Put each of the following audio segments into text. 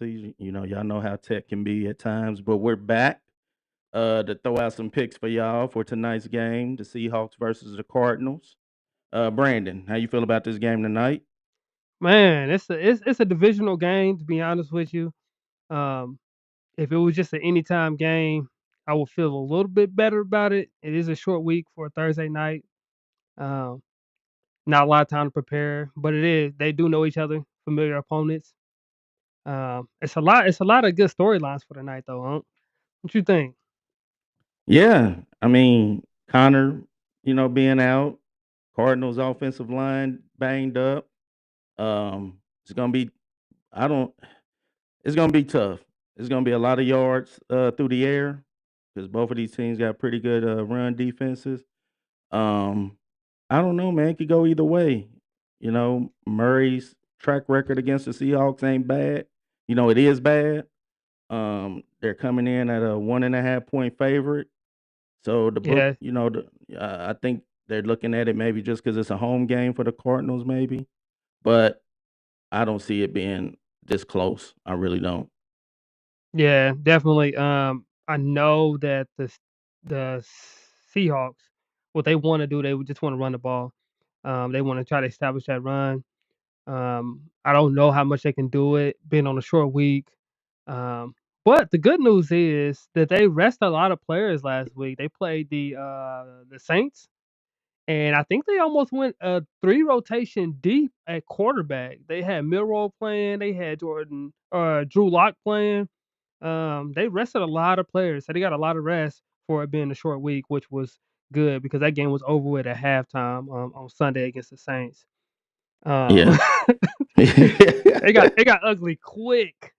Y'all know how tech can be at times, but we're back to throw out some picks for y'all for tonight's game, the Seahawks versus the Cardinals. Brandon, how you feel about this game tonight? Man, it's a divisional game, to be honest with you. Um, if it was just an anytime game, I would feel a little bit better about it. It is a short week for a Thursday night. Um, Not a lot of time to prepare, but it is. They do know each other, familiar opponents. It's a lot of good storylines for the night, though. Huh? What you think? Yeah, I mean Connor, being out, Cardinals offensive line banged up. It's gonna be I don't it's gonna be tough. It's gonna be a lot of yards through the air because both of these teams got pretty good run defenses. Um, I don't know, man. It could go either way. Murray's track record against the Seahawks ain't bad. It is bad. They're coming in at a 1.5 point favorite. So the book, Yeah, I think they're looking at it maybe just because it's a home game for the Cardinals, maybe. But I don't see it being this close. I really don't. yeah, definitely. I know that the Seahawks, what they want to do, they would just want to run the ball. They want to try to establish that run. I don't know how much they can do it being on a short week. Um, but the good news is that they rested a lot of players last week. They played the Saints, and I think they almost went a three rotation deep at quarterback. They had Milrow playing, they had Drew Lock playing. They rested a lot of players, so they got a lot of rest for it being a short week, which was good because that game was over with at halftime on Sunday against the Saints. Um, Yeah. it got ugly quick.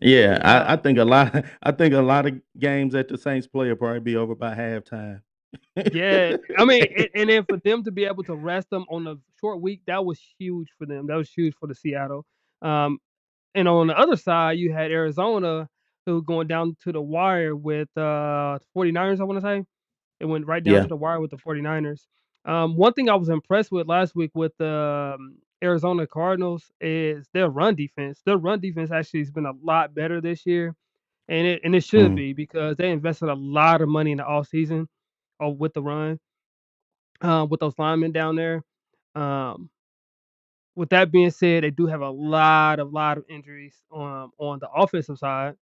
Yeah, I Uh, think a lot. I think a lot of games that the Saints play will probably be over by halftime. yeah, I mean, and then for them to be able to rest them on a short week, that was huge for them. That was huge for the Seattle. Um, and on the other side, you had Arizona who going down to the wire with 49ers, I want to say. It went right down Yeah. to the wire with the 49ers. One thing I was impressed with last week with the Arizona Cardinals is their run defense. Their run defense actually has been a lot better this year, and it should Mm. be because they invested a lot of money in the offseason with the run, with those linemen down there. Um, with that being said, they do have a lot of injuries on the offensive side.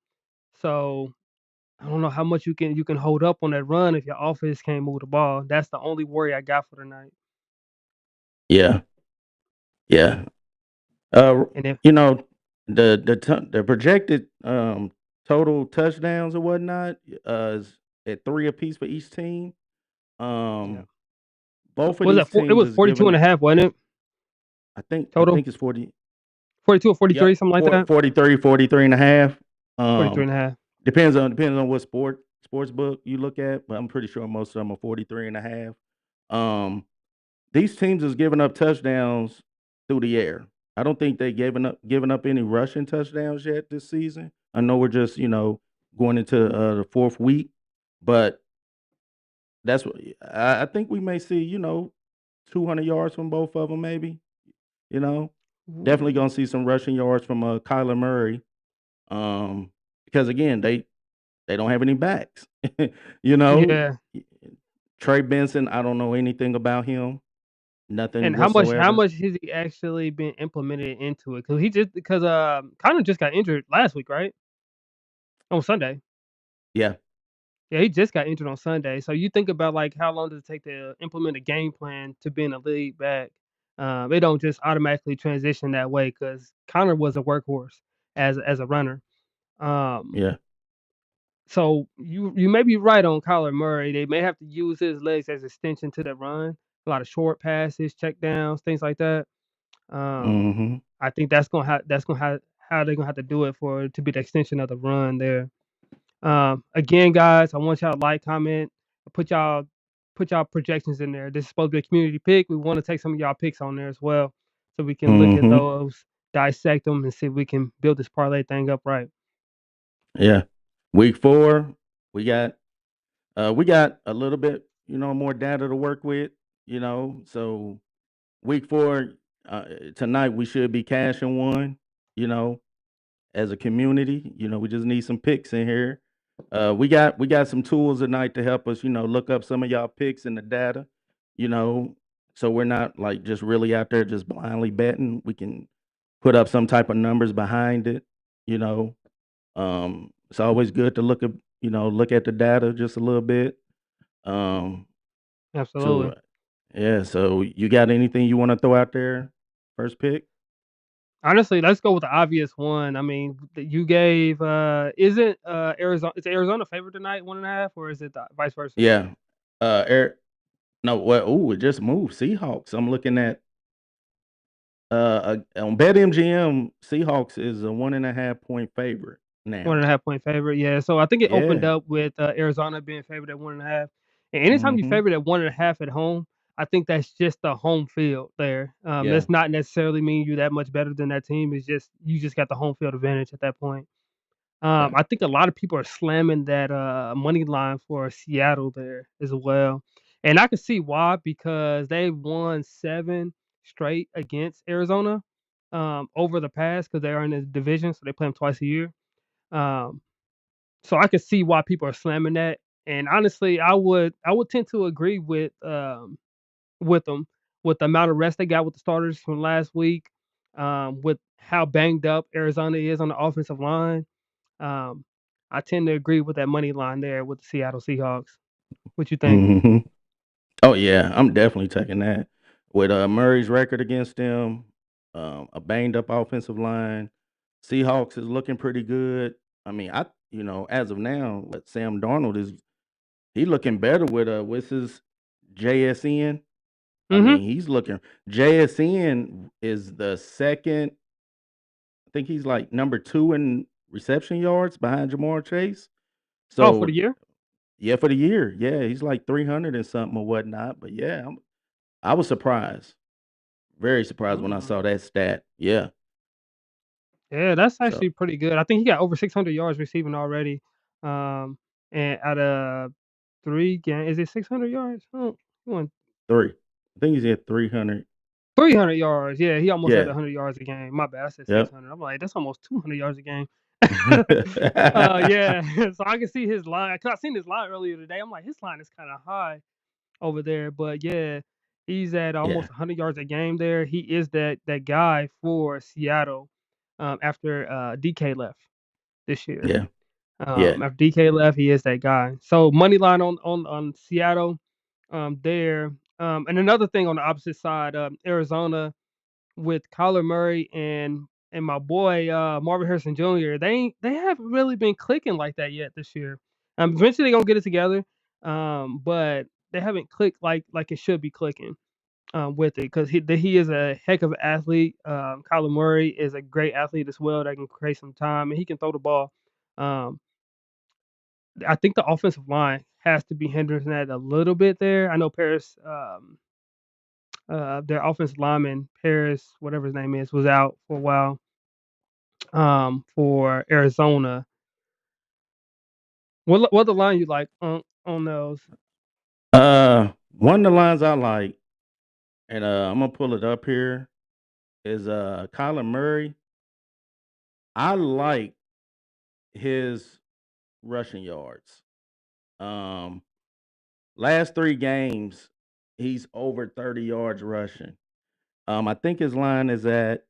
So I don't know how much you can hold up on that run if your offense can't move the ball. That's the only worry I got for tonight. Yeah. Yeah. Uh, And if you know, the projected total touchdowns or whatnot is at three apiece for each team. yeah, Um, both of was these that it teams was is 42 and giving. a half, wasn't it? I Total think it's 40. 42 or Yep, 43, something like that. 43, 43 and a half. 43 Um, and a half. depends on what sports book you look at, but I'm pretty sure most of them are 43 and a half. Um, these teams is giving up touchdowns through the air. I don't think they giving up any rushing touchdowns yet this season. I know we're just going into the fourth week, but that's what I think we may see. 200 yards from both of them, maybe. You know, Definitely Ooh. gonna see some rushing yards from Kyler Murray. Because again, they don't have any backs. you know, Yeah. Trey Benson, I don't know anything about him, nothing And how whatsoever. much has he actually been implemented into it? Because Connor just got injured last week, right? On Sunday. Yeah, Yeah, he just got injured on Sunday. So you think about like how long does it take to implement a game plan to being a lead back? They don't just automatically transition that way because Connor was a workhorse as a runner. Um, yeah, so you may be right on Kyler Murray. They may have to use his legs as extension to the run. A lot of short passes, check downs, things like that. Um, hmm I think that's gonna have how they're gonna have to do it for it to be the extension of the run there. Again, guys, I want y'all to like, comment, put y'all put y'all projections in there. This is supposed to be a community pick. We want to take some of y'all picks on there as well, so we can look at hmm those, dissect them, and see if we can build this parlay thing up right. yeah. Week 4, we got a little bit, more data to work with. So week 4 tonight we should be cashing one. You know, as a community. We just need some picks in here. We got some tools tonight to help us, look up some of y'all picks in the data, you know, so we're not like just really out there just blindly betting. We can put up some type of numbers behind it, you know. It's always good to look at the data just a little bit. Um, so Absolutely. yeah, so you got anything you want to throw out there? First pick? Honestly, let's go with the obvious one. I mean, you gave, isn't, Arizona favorite tonight, 1.5, or is it the vice versa? Yeah. Eric, no, well, ooh, it just moved. Seahawks. I'm looking at on BetMGM, Seahawks is a 1.5 point favorite now. 1.5 point favorite, yeah. So I think it opened Yeah. up with Arizona being favored at 1.5. And anytime you Mm-hmm. favorite at 1.5 at home, I think that's just the home field there. Yeah. That's not necessarily mean you're that much better than that team. It's just you just got the home field advantage at that point. Right. I think a lot of people are slamming that money line for Seattle there as well, and I can see why because they've won 7 straight against Arizona over the past because they are in the division, so they play them twice a year. Um, so I could see why people are slamming that. And honestly, I would tend to agree with them with the amount of rest they got with the starters from last week, with how banged up Arizona is on the offensive line. Um, I tend to agree with that money line there with the Seattle Seahawks. What you think? Mm-hmm. Oh yeah, I'm definitely taking that. With Murray's record against them, a banged up offensive line, Seahawks is looking pretty good. I mean, as of now, Sam Darnold is he looking better with his JSN. I Mhm. mean, he's looking JSN is the second. I think he's like number 2 in reception yards behind Jamar Chase. Oh, for the So year? yeah, for the year, yeah, he's like 300 and something or whatnot. But yeah, I was surprised. Very surprised when I Mm. saw that stat. Yeah. Yeah, that's So actually pretty good. I think he got over 600 yards receiving already. Um, and out of 3 games, is it 600 yards? Oh, he won 3. I think he's at 300. 300 yards. Yeah, he almost had Yeah. 100 yards a game. My bad, I said Yep. 600. I'm like, that's almost 200 yards a game. Yeah. So I can see his line. Cause I seen his line earlier today. I'm like, his line is kind of high over there. But yeah, he's at Yeah. almost 100 yards a game there. He is that guy for Seattle. After DK left this year. Yeah. Yeah. After DK left, he is that guy. So money line on Seattle. There. And another thing on the opposite side, Arizona with Kyler Murray and my boy Marvin Harrison Jr. They haven't really been clicking like that yet this year. Eventually they're gonna get it together, but they haven't clicked like it should be clicking with it because he is a heck of an athlete. Kyler Murray is a great athlete as well that can create some time and he can throw the ball. Um, I think the offensive line has to be hindering that a little bit there. I know Paris. Their offensive lineman, Paris, whatever his name is, was out for a while for Arizona. What the line you like on those? One of the lines I like, and I'm gonna pull it up here, is Kyler Murray. I like his rushing yards. Um Last 3 games, he's over 30 yards rushing. I think his line is it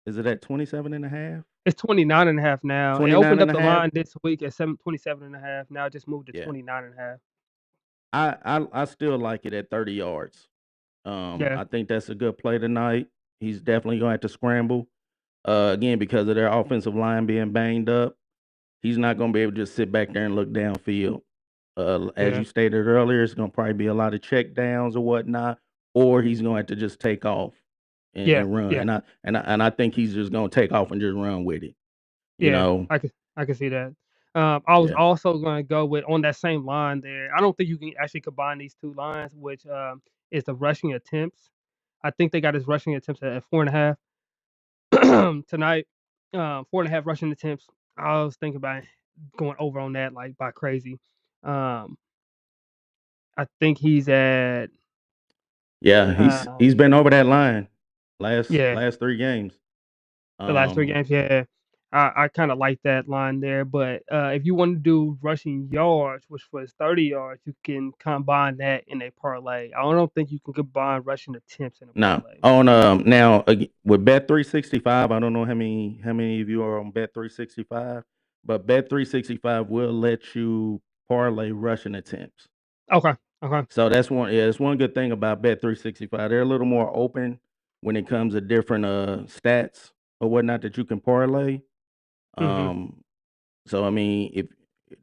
at 27 and a half? It's 29.5 now. It 29 opened and up a the half? line this week at 27.5. Now it just moved to Yeah. 29.5. I still like it at 30 yards. Yeah, I think that's a good play tonight. He's definitely gonna have to scramble. Again, because of their offensive line being banged up, he's not gonna be able to just sit back there and look downfield. As yeah, you stated earlier, it's gonna probably be a lot of check downs or whatnot, or he's gonna have to just take off and, yeah, and run. yeah, And I think he's just gonna take off and just run with it. You yeah. know? I could see that. I was Yeah. also gonna go with on that same line there. I don't think you can actually combine these two lines, which is the rushing attempts. I think they got his rushing attempts at 4.5 tonight. 4.5 rushing attempts. I was thinking about going over on that like by crazy. Um, I think he's at Yeah, he's um, been over that line last yeah, last 3 games. the last 3 Um, games. Yeah, I kind of like that line there. But if you want to do rushing yards, which was 30 yards, you can combine that in a parlay. I don't think you can combine rushing attempts in a No. parlay. On now with Bet365, I don't know how many of you are on Bet365, but Bet365 will let you parlay rushing attempts. Okay. Okay. So that's one good thing about Bet365. They're a little more open when it comes to different stats or whatnot that you can parlay. Hmm. Um so I mean, if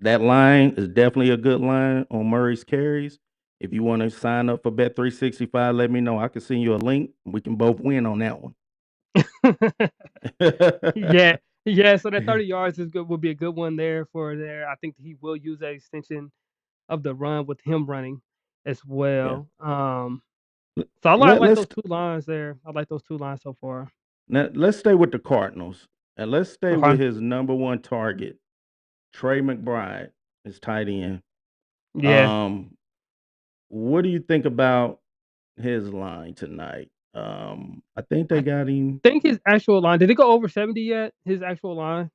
that line is definitely a good line on Murray's carries. If you want to sign up for Bet365, let me know. I can send you a link. We can both win on that one. Yeah. Yeah. So that 30 yards is good. Would be a good one there for there. I think he will use that extension of the run with him running as Yeah. well. Let, So I like let's those two lines there. I like those two lines so far. now, let's stay with the Cardinals and let's stay with Okay. his number one target, Trey McBride, his tight end. Yeah. Um, what do you think about his line tonight? I think they I got him. think his actual line, did it go over 70 yet? His actual line?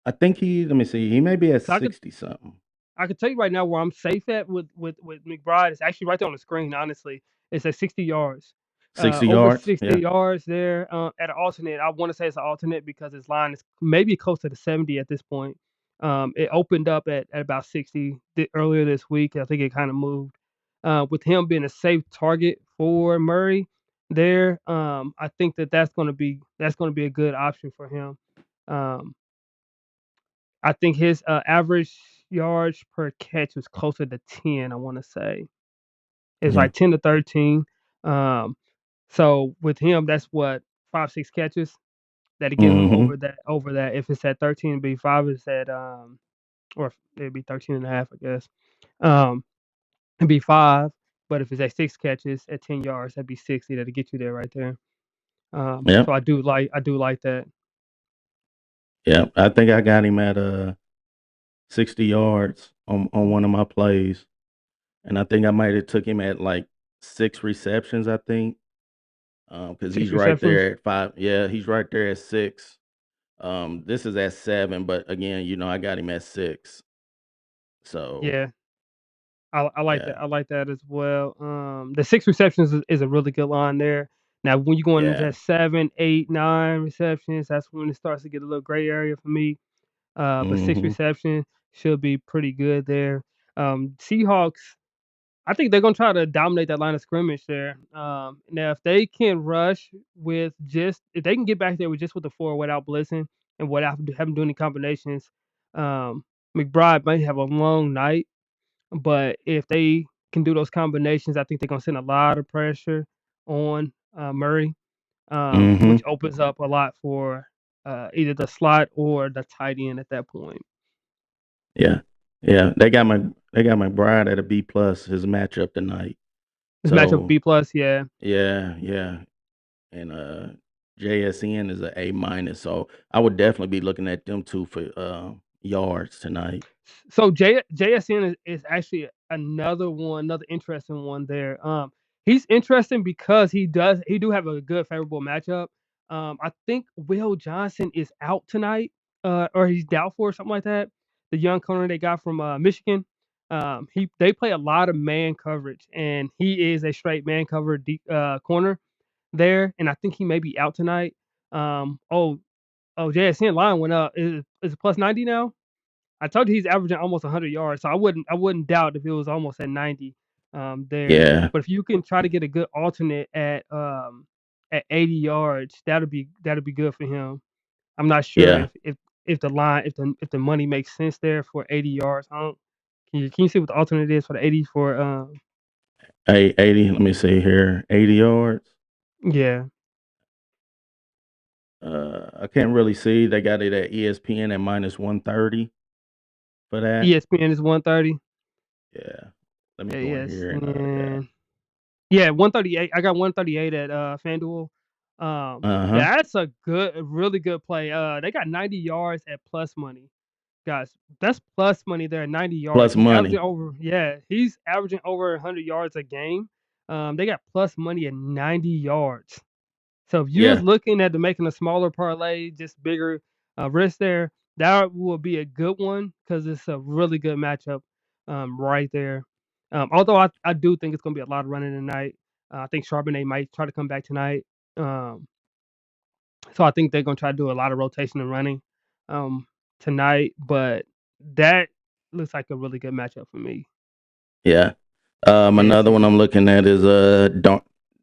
I think let me see, he may be at So 60 something. I could tell you right now where I'm safe at with McBride. It's actually right there on the screen. Honestly, it's at 60 yards. 60 Over yards. 60 Yeah. yards there at an alternate. I want to say it's an alternate because his line is maybe close to the 70 at this point. It opened up at about 60 earlier this week. I think it kind of moved. With him being a safe target for Murray there, I think that's going to be a good option for him. Um, I think his average yards per catch was closer to 10, I wanna say. It's Yeah. like 10 to 13. Um, so with him, that's what, 5, 6 catches that'll get him Hmm. over that. If it's at 13, it'd be 5, it's at, or it'd be 13 and a half, I guess. Um, it'd be 5, but if it's at 6 catches at 10 yards, that'd be 60. That'll get you there right there. So Yep. I do like that. Yep. I think I got him at 60 yards on one of my plays. And I think I might have took him at like 6 receptions, I think. Because 6 he's right receptions. there at 5. Yeah, he's right there at 6. This is at 7, but again, I got him at 6. So Yeah. I like yeah, that. I like that as well. The 6 receptions is a really good line there. Now, when you're going into yeah. that 7, 8, 9 receptions, that's when it starts to get a little gray area for me. But 6 Hmm. receptions should be pretty good there. Seahawks, I think they're gonna try to dominate that line of scrimmage there. Now, if they can rush with just if they can get back there with just with the 4 without blitzing and without having to do any combinations, um, McBride might have a long night. But if they can do those combinations, I think they're gonna send a lot of pressure on Murray, Hmm. which opens up a lot for either the slot or the tight end at that point. Yeah. Yeah. They got my bride at a B plus his matchup tonight. This matchup So B plus, yeah. yeah, yeah. And JSN is a minus. So I would definitely be looking at them two for yards tonight. So JSN is actually another interesting one there. He's interesting because he do have a good favorable matchup. I think Will Johnson is out tonight, or he's doubtful or something like that. The young corner they got from Michigan. They play a lot of man coverage, and he is a straight man cover corner there, and I think he may be out tonight. JSN line went up. Is it plus 90 now? I told you he's averaging almost 100 yards, so I wouldn't doubt if it was almost at 90 there. Yeah. But if you can try to get a good alternate at 80 yards, that'll be good for him. I'm not sure Yeah. if the line if the money makes sense there for 80 yards. I don't, can you see what the alternate is for the 80 for 80, let me see here. 80 yards. yeah, I can't really see. They got it at ESPN at minus 130 for that. ESPN is 130. Yeah. Let me Yeah, go in here and yeah. ESPN. Yeah, 138. I got 138 at FanDuel. Uh-huh. That's a really good play. They got 90 yards at plus money. Guys, that's plus money there at 90 yards. Plus money. He's averaging over 100 yards a game. They got plus money at 90 yards. So if you're Yeah. looking at making a smaller parlay, just bigger, wrist there. That will be a good one because it's a really good matchup right there. Although I do think it's going to be a lot of running tonight. I think Charbonnet might try to come back tonight. Um, so I think they're going to try to do a lot of rotation and running um, tonight. But that looks like a really good matchup for me. Yeah. Another one AFC. I'm looking at is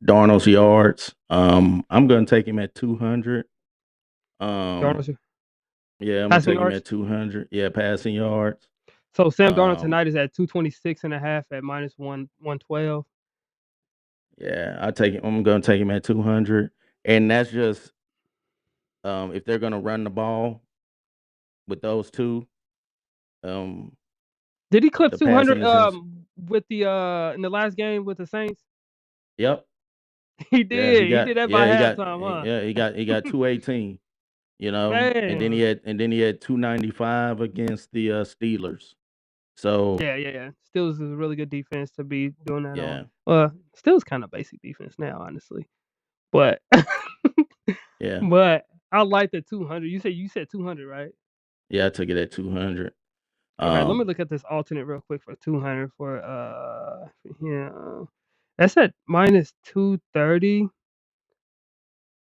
Darnold's yards. I'm gonna take him at 200. Um, Darnold yeah, I'm gonna passing take him yards. at 200. Yeah, passing yards. So Sam Darnold Um, tonight is at 226.5 at minus 112. yeah, I'm gonna take him at 200, and that's just if they're gonna run the ball with those two. Um, Did he clip the 200 passing is in. with the in the last game with the Saints? Yep. He Yeah, he did. He got. did that by Yeah, he got. halftime, Yeah, he got 218. And then he Man. had 295 against the Steelers. So Yeah. Steelers is a really good defense to be doing that on. yeah, Steelers kind of basic defense now, honestly. But yeah, but I like the 200. You said 200, right? yeah. I took it at 200. Okay, let me Um, look at this alternate real quick for 200 yeah. That's at minus 230.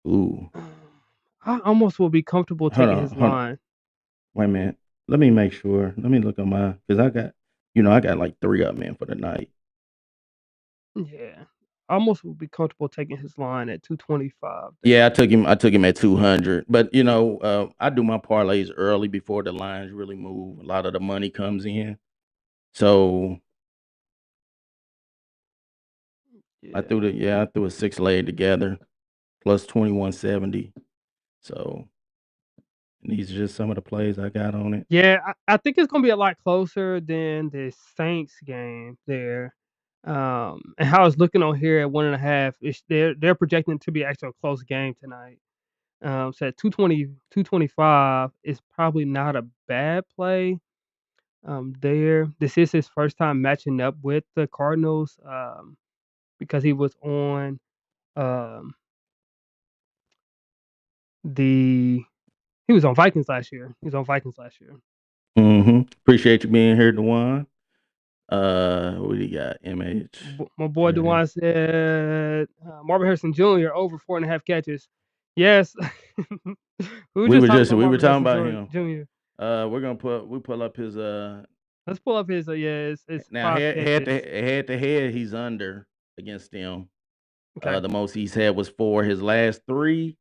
ooh, I almost will be comfortable hold taking on, his hold on. line. Wait a minute. Let me make sure. Let me look on my because I got like three of them in for the night. Yeah. I almost will be comfortable taking his line at 225 Yeah, there. I took him at 200. But I do my parlays early before the lines really move. A lot of the money comes in. So Yeah. I threw a six leg together plus 2170. So these are just some of the plays I got on it. Yeah, I think it's gonna be a lot closer than the Saints game there. And how it's looking on here at 1.5, they're projecting it to be actually a close game tonight. So at 225 is probably not a bad play. There, this is his first time matching up with the Cardinals. Because um the he was on Vikings last year. He was on Vikings last year. Appreciate you being here, Dewan. What do you got? MH. My boy Dewan said Marvin Harrison Jr. over 4.5 catches. Yes, we were just talking about We were Marvin talking Harrison about him. Jr. We pull up his Let's pull up his it's now 5 catches. head to head he's under against them. Okay. The most he's had was 4. His last 3,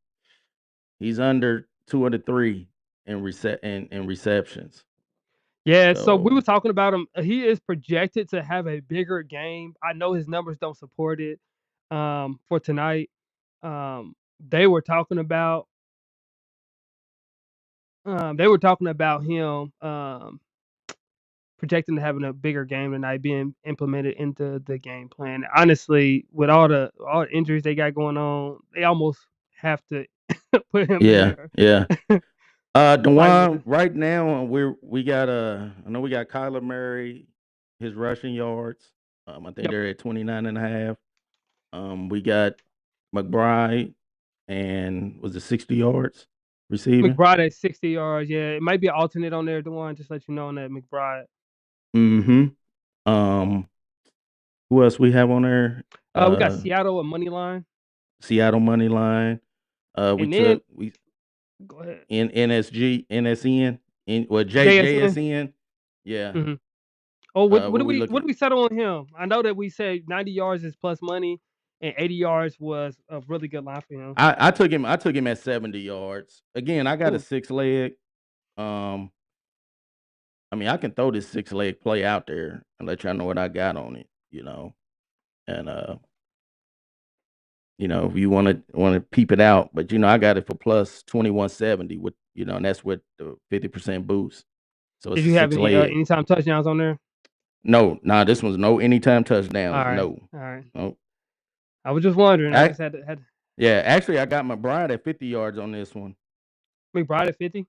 he's under 2 of the 3 in receptions. Yeah, so we were So talking about him. He is projected to have a bigger game. I know his numbers don't support it for tonight. They were talking about him projecting to having a bigger game tonight being implemented into the game plan. Honestly, with all the injuries they got going on, they almost have to put him in yeah, there. yeah. Like with Dewan, right now we got I know we got Kyler Murray, his rushing yards. I think yep, they're at 29.5. We got McBride and was it 60 yards receiving? McBride at 60 yards. Yeah, it might be an alternate on there, Dewan, just let you know on that McBride. Mm-hmm. Um, who else we have on there? We got Seattle a money line. Seattle money line. And then We go ahead. in NSN JSN. JSN. Yeah. Hmm. Oh, What we what looking? do we settle on him? I know that we said 90 yards is plus money, and 80 yards was a really good line for him. I took him at 70 yards. Again, I got a Ooh, 6 leg. Um, I mean, I can throw this 6 leg play out there and let y'all know what I got on it. And if you want to peep it out, but I got it for plus 2170 with and that's with the 50% boost. So did it's a you have 6 any leg. anytime touchdowns on there? No, nah, this one's no anytime touchdowns. No. All right. No. I was just wondering. I I, just had yeah, actually I got McBride at 50 yards on this one. McBride at 50.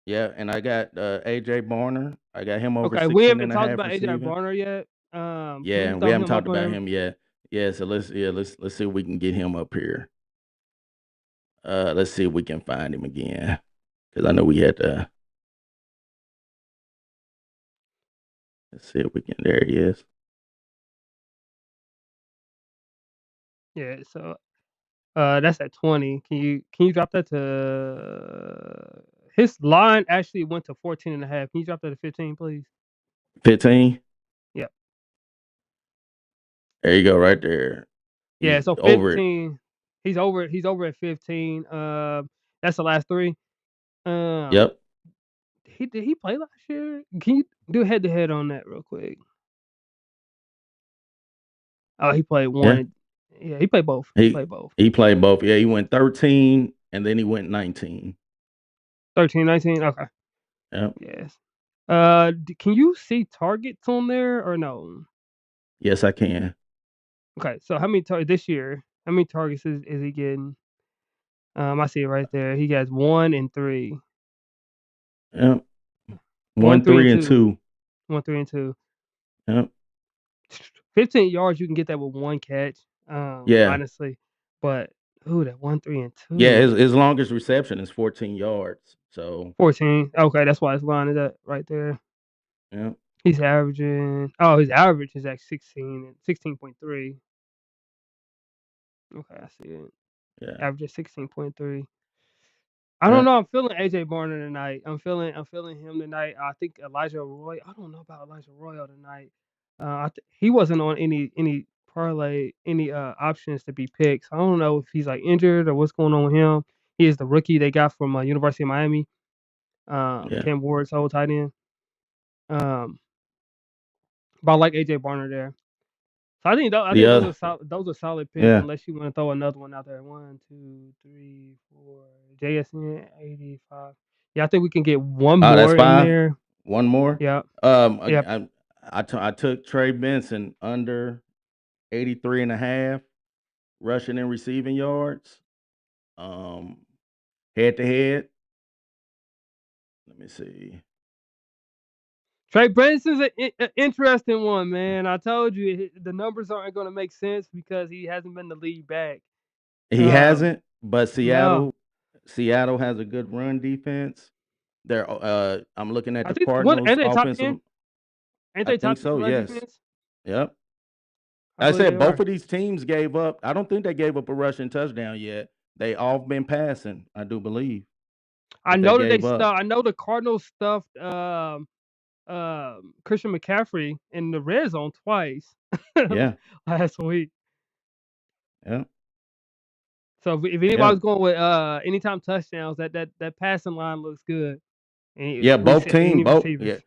Yeah, and I got AJ Barner. I got him over Okay, we 16 haven't and a talked half about AJ receiving. Barner yet. Can Yeah, we and we throw haven't him talked up about there? him yet. Yeah, so let's see if we can get him up here. Let's see if we can find him again. because I know we had to. Let's see if we can. There he is. Yeah, so that's at 20. Can you drop that to his line actually went to 14.5. Can you drop that to 15, please? 15. Yep. There you go, right there. Yeah, He's so over it. 15. He's over at 15. That's the last three. Um, Yep. did he play last year? Can you do head to head on that real quick? Oh, he played Yeah. one. Yeah, he played both. He He played both. he played both. Yeah, he went 13 and then he went 19. 13, 19. Okay. Yep. Yes. Can you see targets on there or no? Yes, I can. Okay, so how many this year? How many targets is he getting? I see it right there. He has 1 and 3. Yep. One, One, three, and three, and two. two. 1, 3, and 2. Yep. 15 yards, you can get that with one catch. Yeah. Honestly, but ooh, that 1, 3, and Yeah. 2. His longest reception is 14 yards. So 14. Okay, that's why it's lined up right there. yeah. He's averaging. Oh, his average is at 16.3. Okay, I see it. Yeah. Average 16.3. I don't Yep. know. I'm feeling AJ Barner tonight. I'm feeling him tonight. I think Elijah Roy. I don't know about Elijah Royal tonight. He wasn't on any parlay options to be picked. So I don't know if he's like injured or what's going on with him. He is the rookie they got from University of Miami. Yeah. Cam Ward's old tight end. Um, but I like AJ Barner there. So I The think other. those are solid picks Yeah. unless you want to throw another one out there. 1, 2, 3, 4. JSN 85. Yeah, I think we can get one Oh, that's more in 5. there. One more. Yeah. I, Yep. I took Trey Benson under 83 and a half rushing and receiving yards. Um, head to head. Let me see. Trey Branson's an interesting one, man. I told you the numbers aren't going to make sense because he hasn't been the lead back. He Um, hasn't, but no, Seattle has a good run defense. They're I'm looking at I the think what Cardinals ain't they top offensive. 10? Ain't I they think top 10 so. run Yes. defense? Yep. I I believe they said both are. of these teams gave up. I don't think they gave up a rushing touchdown yet. They all been passing, I do believe, I if they know that they gave up. stuff. I know the Cardinals stuffed Christian McCaffrey in the red zone twice Yeah. last week. Yeah. So if Yeah. anybody's going with anytime touchdowns, that passing line looks good. Yeah, both team, Any both receivers. yeah.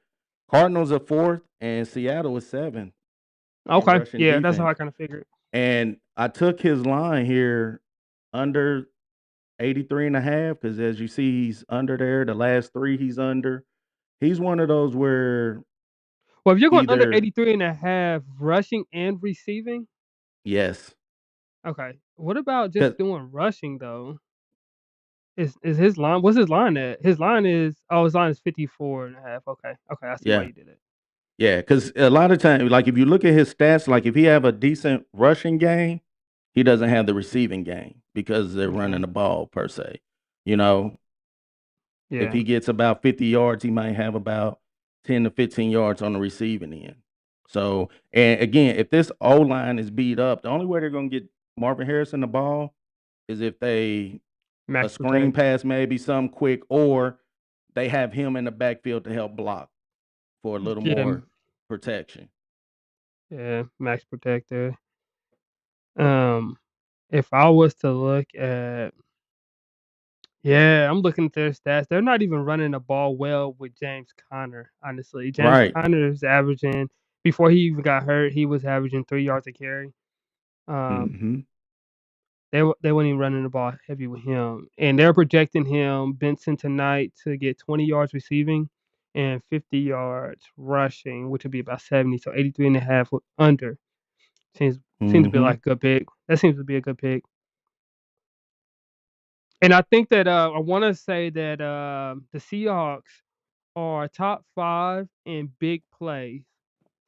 Cardinals are 4th and Seattle is 7th in Okay, rushing yeah, that's how I defense. kind of figured. And I took his line here under 83 and a half because as you see, he's under there. The last 3 he's under. He's one of those where Well, if you're going under either 83.5 rushing and receiving, yes, okay. What about just because doing rushing though? Is his line? What's his line at? His line is 54.5. Okay, okay, I see why yeah, you did it. yeah, because a lot of times, like if you look at his stats, like if he have a decent rushing game, he doesn't have the receiving game because they're running Okay, the ball per se. You know, if yeah. he gets about 50 yards, he might have about 10 to 15 yards on the receiving end. So, and again, if this O line is beat up, the only way they're going to get Marvin Harrison the ball is if they a Max screen protect. pass, maybe some quick, or they have him in the backfield to help block for a little Yeah, more protection. yeah, max protect there. Um, if I was to look at, yeah, I'm looking at their stats. They're not even running the ball well with James Conner. Honestly, James Right. Conner is averaging before he even got hurt. He was averaging 3 yards a carry. Um, Hmm. they weren't even running the ball heavy with him, and they're projecting him Benson tonight to get 20 yards receiving and 50 yards rushing, which would be about 70. So 83.5 under seems to be Hmm. like a good pick. That seems to be a good pick. And I think that I want to say that the Seahawks are top 5 in big plays.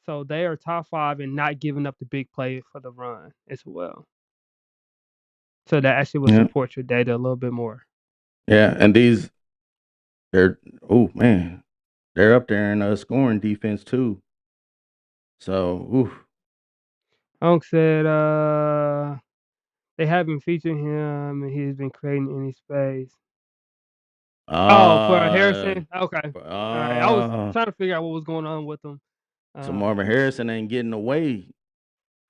So they are top 5 in not giving up the big play for the run as well. So that actually will Yeah. support your data a little bit more. Yeah. And They're oh man, they're up there in scoring defense too. So, oof. Unc said they haven't featured him and he's been creating any space. Oh, for Uh, Harrison? Okay. All right. I was uh, trying to figure out what was going on with him. so Marvin Let's Harrison ain't getting away,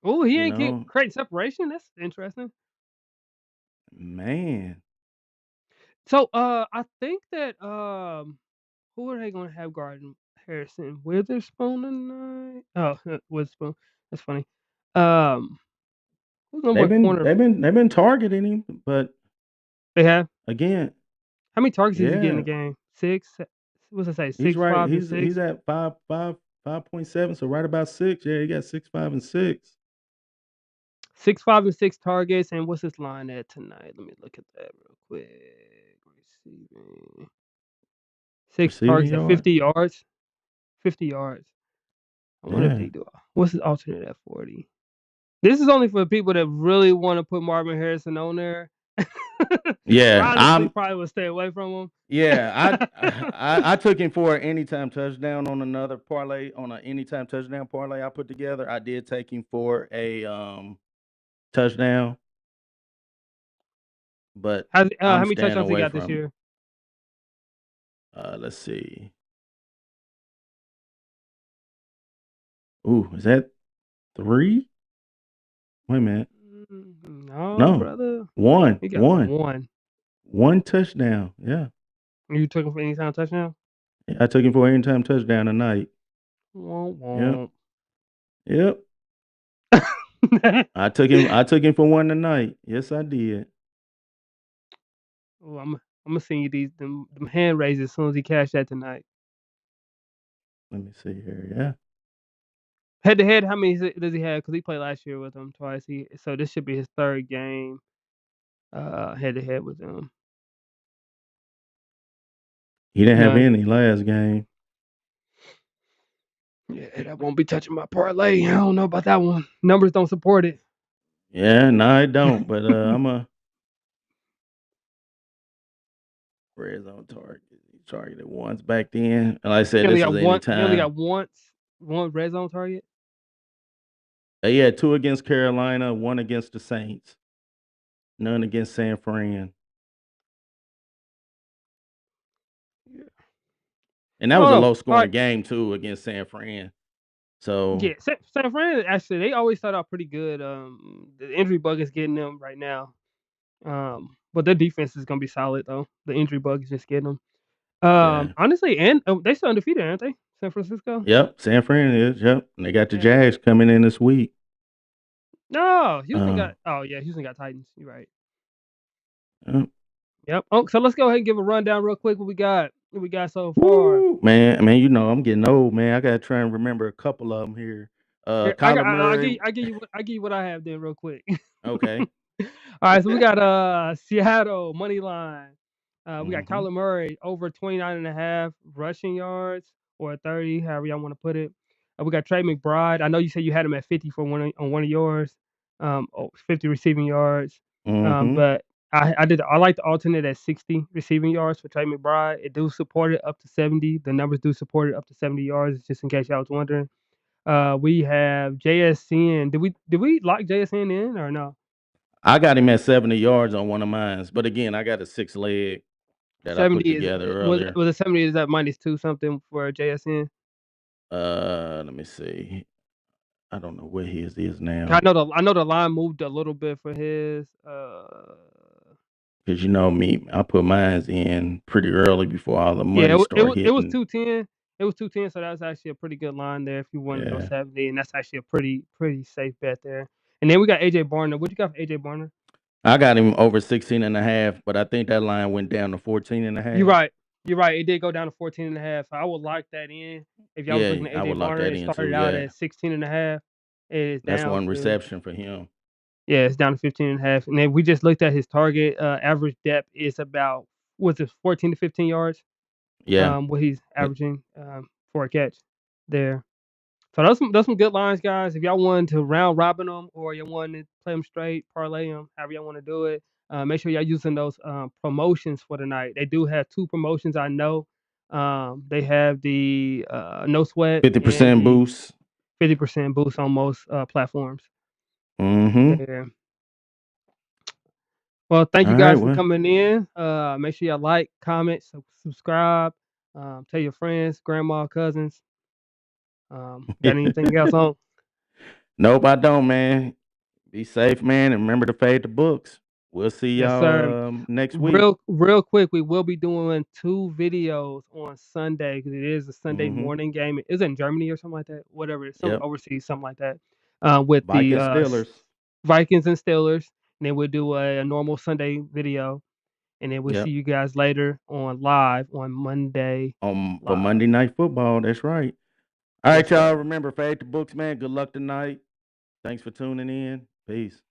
Oh, he you ain't know. create separation. That's interesting. Man, So, I think that who are they gonna have guarding Harrison? Witherspoon tonight? Oh, Witherspoon. That's funny. Um, who's number they've one been corner? they've been they've been targeting him, but They have again, how many targets does he get in the yeah, game? 6. What's it say? he's 6, right. 5, and He's 6. at 5.7, so right about 6. Yeah, he got 6, 5, and 6. 6, 5, and 6 targets. And what's his line at tonight? Let me look at that real quick. Receiving 6 Receiving targets at yard. 50 yards. 50 yards. I wonder if Yeah. they do. What's his alternate at 40? This is only for people that really want to put Marvin Harrison on there. Yeah, Honestly, probably would stay away from yeah, him. I took him for an anytime touchdown on another parlay on an anytime touchdown parlay I put together. I did take him for a touchdown, but How I'm many staying touchdowns he away got this from year? let's see. Ooh, is that 3? Wait a minute. No, No. brother. 1. He got 1. one. 1 touchdown. Yeah. You took him for any time touchdown? Yeah, I took him for an anytime touchdown tonight. Won't Yep. won't. Yep. I took him for one tonight. Yes, I did. Oh, I'm gonna send you them hand raises as soon as he cashed that tonight. Let me see here. Yeah. Head to head, how many does he have? Because he played last year with them twice. So this should be his third game. Head to head with them. He didn't have None. any last game. Yeah, that won't be touching my parlay. I don't know about that one. Numbers don't support it. Yeah, no, I don't. But I'm a red zone target. He targeted once back then. And like I He said, only this got is one. He only anytime. got one red zone target. He had 2 against Carolina, 1 against the Saints, none against San Fran. Yeah. And that I was don't a know. low All right. scoring game too against San Fran. So Yeah, San Fran actually they always start out pretty good. The injury bug is getting them right now. But their defense is gonna be solid though. The injury bug is just getting them. yeah. Honestly, and they still undefeated, aren't they? San Francisco. Yep. San Fran is, yep. And they got the Yeah. Jags coming in this week. No, Houston Uh got. Oh yeah, Houston got Titans. You're right. yep. Yep. Oh, so let's go ahead and give a rundown real quick. What we got? What we got so far? Woo, man, you know, I'm getting old, man. I gotta try and remember a couple of them here. Here, Kyler I Murray. give you what I have then real quick. Okay. All right, so we got Seattle money line. We got Mhm. Kyler Murray over 29.5 rushing yards or 30, however y'all want to put it. We got Trey McBride. I know you said you had him at 50 for on one of yours, 50 receiving yards. Mhm. But I like the alternate at 60 receiving yards for Trey McBride. It do support it up to 70. The numbers do support it up to 70 yards, just in case y'all was wondering. We have JSN. Did we lock JSN in or no? I got him at 70 yards on one of mine. But again, I got a 6 leg that I put 70 is together was earlier. was it 70 is that -2 something for JSN? Let me see. I don't know where his is I now. know the line moved a little bit for his. Cause you know me, I put mines in pretty early before all the Yeah, money start it was hitting. 210. It was 210, so that was actually a pretty good line there if you wanted to go Yeah. 70, and that's actually a pretty safe bet there. And then we got AJ Barner. What you got for AJ Barner? I got him over 16.5, but I think that line went down to 14 and a You're half. right. You're right. It did go down to 14.5. So I would lock that in. If y'all was Yeah, looking at I AJ would lock Barner, that it in too. started out Yeah. at 16.5. It is That's down one to reception for him. Yeah, it's down to 15.5. And then we just looked at his target average depth is about what's it 14 to 15 yards. Yeah. What he's It- averaging for a catch there. So those some good lines, guys. If y'all wanted to round robin them or you want to play them straight, parlay them, however y'all want to do it, make sure y'all using those promotions for tonight. They do have two promotions I know. They have the no sweat and 50% the boost. 50% boost on most platforms. Mm-hmm. Yeah. Well, thank All you right, guys for well. coming in. Make sure y'all like, comment, subscribe. Tell your friends, grandma, cousins. Got anything else on? Nope, I don't, man. Be safe, man, and remember to fade the books. We'll see Yes, sir. y'all next week. Real quick, we will be doing 2 videos on Sunday because it is a Sunday Mm-hmm. morning game. Is it in Germany or something like that? Whatever, it's some Yep. overseas, something like that. With the Vikings Steelers. Vikings and Steelers, and then we'll do a normal Sunday video, and then we'll see Yep. you guys later on live on Monday For live. Monday Night Football. That's right. All Yes, right, y'all. sir. Remember, fade the books, man. Good luck tonight. Thanks for tuning in. Peace.